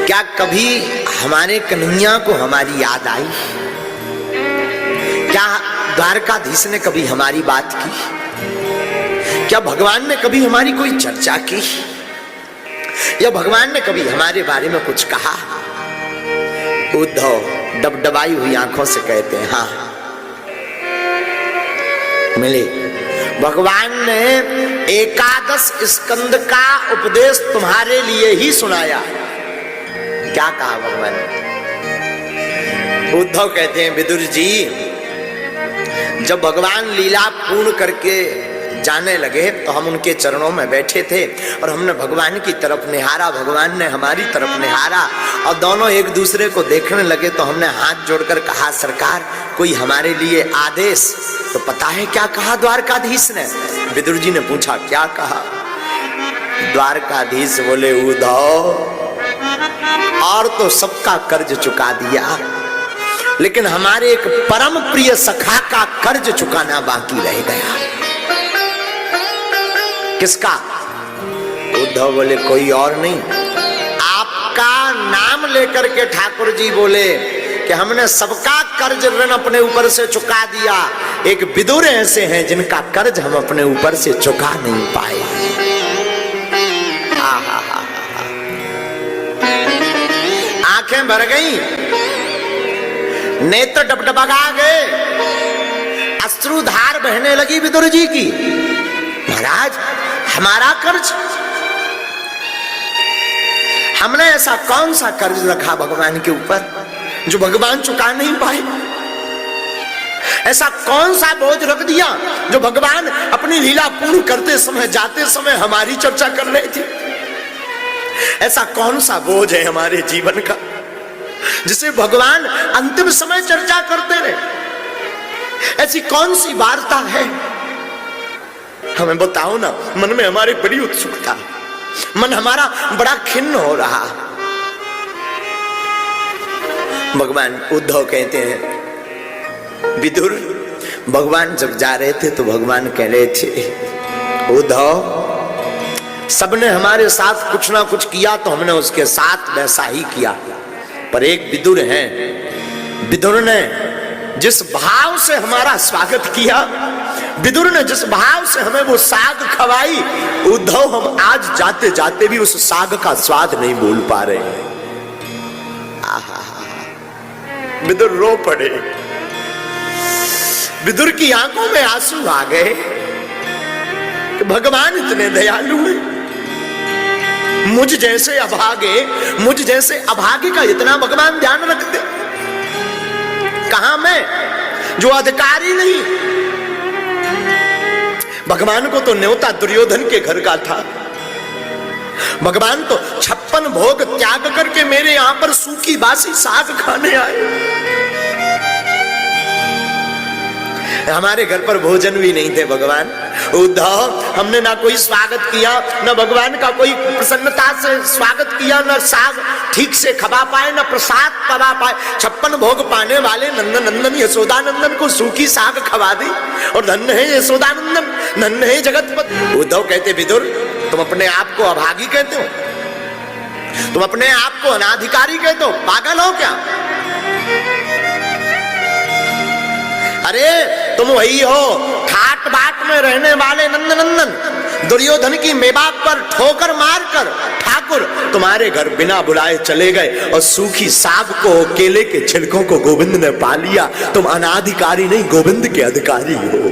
क्या कभी हमारे कन्हैया को हमारी याद आई? क्या द्वारकाधीश ने कभी हमारी बात की? क्या भगवान ने कभी हमारी कोई चर्चा की? या भगवान ने कभी हमारे बारे में कुछ कहा? उद्धव डबडबाई हुई आंखों से कहते हैं हाँ मिले। भगवान ने एकादश स्कंद का उपदेश तुम्हारे लिए ही सुनाया। क्या कहा भगवान ने? उद्धव कहते हैं विदुर जी, जब भगवान लीला पूर्ण करके जाने लगे तो हम उनके चरणों में बैठे थे और हमने भगवान की तरफ निहारा, भगवान ने हमारी तरफ निहारा और दोनों एक दूसरे को देखने लगे तो हमने हाथ जोड़कर कहा सरकार कोई हमारे लिए आदेश। तो पता है क्या कहा द्वारकाधीश ने? विदुर जी ने पूछा क्या कहा? द्वारकाधीश बोले उद्धव और तो सबका कर्ज चुका दिया, लेकिन हमारे एक परम प्रिय सखा का कर्ज चुकाना बाकी रह गया। किसका? उद्धव बोले कोई और नहीं, आपका नाम लेकर के ठाकुर जी बोले कि हमने सबका कर्ज ऋण अपने ऊपर से चुका दिया, एक विदुर ऐसे हैं जिनका कर्ज हम अपने ऊपर से चुका नहीं पाए। आंखें भर गई, नेत्र डबडबा गए, अश्रुधार बहने लगी विदुर जी की। महाराज हमारा कर्ज, हमने ऐसा कौन सा कर्ज रखा भगवान के ऊपर जो भगवान चुका नहीं पाए? ऐसा कौन सा बोझ रख दिया जो भगवान अपनी लीला पूर्ण करते समय जाते समय हमारी चर्चा कर रहे थे? ऐसा कौन सा बोझ है हमारे जीवन का जिसे भगवान अंतिम समय चर्चा करते रहे? ऐसी कौन सी वार्ता है? हमें बताओ ना। मन में हमारी बड़ी उत्सुकता, मन हमारा बड़ा खिन्न हो रहा। भगवान उद्धव कहते हैं विदुर, भगवान जब जा रहे थे तो भगवान कह रहे थे उद्धव सबने हमारे साथ कुछ ना कुछ किया तो हमने उसके साथ वैसा ही किया, पर एक विदुर है, विदुर ने जिस भाव से हमारा स्वागत किया, विदुर ने जिस भाव से हमें वो साग खवाई, उद्धव हम आज जाते जाते भी उस साग का स्वाद नहीं भूल पा रहे हैं। विदुर रो पड़े, विदुर की आंखों में आंसू आ गए कि भगवान इतने दयालु हैं, मुझ जैसे अभागे का इतना भगवान ध्यान रखते। कहां मैं जो अधिकारी नहीं? भगवान को तो न्योता दुर्योधन के घर का था, भगवान तो 56 भोग त्याग करके मेरे यहां पर सूखी बासी साग खाने आए। हमारे घर पर भोजन भी नहीं थे भगवान। उद्धव हमने ना कोई स्वागत किया, ना भगवान का कोई प्रसन्नता से स्वागत किया, ना साग ठीक से खवा पाए, ना प्रसाद पवा पाए। 56 भोग पाने वाले नंदन यशोदानंदन को सूखी साग खवा दी और धन्य है यशोदानंदन, धन्य है जगतपति। उद्धव कहते विदुर तुम अपने आप को अभागी कहते हो, तुम अपने आप को अनाधिकारी कहते हो, पागल हो क्या? अरे तुम वही हो ठाट बाट में रहने वाले नंदनंदन, दुर्योधन की मेवा पर ठोकर मारकर ठाकुर तुम्हारे घर बिना बुलाए चले गए और सूखी साग को, केले के छिलकों को गोविंद ने पा लिया। तुम अनाधिकारी नहीं, गोविंद के अधिकारी हो।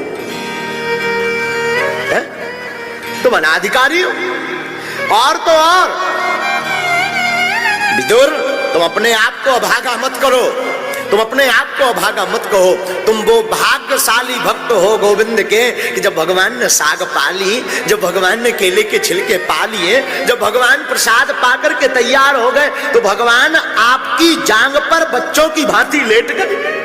तुम अनाधिकारी हो। और तो और विदुर तुम अपने आप को अभागा मत करो, तुम अपने आप को अभागा मत कहो। तुम वो भाग्यशाली भक्त हो गोविंद के कि जब भगवान ने साग पा ली, जब भगवान ने केले के छिलके पा लिए, जब भगवान प्रसाद पाकर के तैयार हो गए तो भगवान आपकी जांग पर बच्चों की भांति लेट गए,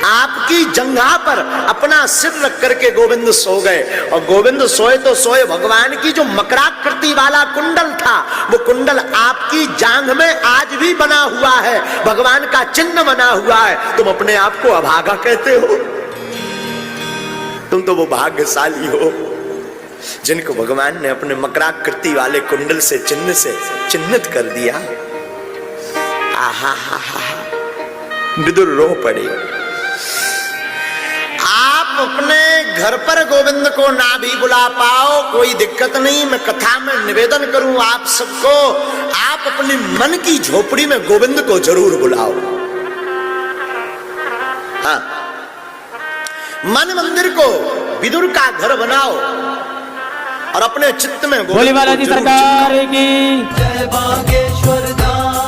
आपकी जंघा पर अपना सिर रख करके गोविंद सो गए। और गोविंद सोए तो सोए, भगवान की जो मकराकृति वाला कुंडल था वो कुंडल आपकी जांघ में आज भी बना हुआ है, भगवान का चिन्ह बना हुआ है। तुम अपने आप को अभागा कहते हो? तुम तो वो भाग्यशाली हो जिनको भगवान ने अपने मकराकृति वाले कुंडल से चिन्हित कर दिया। आहा हा हा, विदुर रो पड़े। आप अपने घर पर गोविंद को ना भी बुला पाओ कोई दिक्कत नहीं, मैं कथा में निवेदन करूं आप सबको, आप अपनी मन की झोपड़ी में गोविंद को जरूर बुलाओ। हाँ, मन मंदिर को विदुर का घर बनाओ और अपने चित्त में बोली बालाजी सरकार की जय। बागेश्वर धाम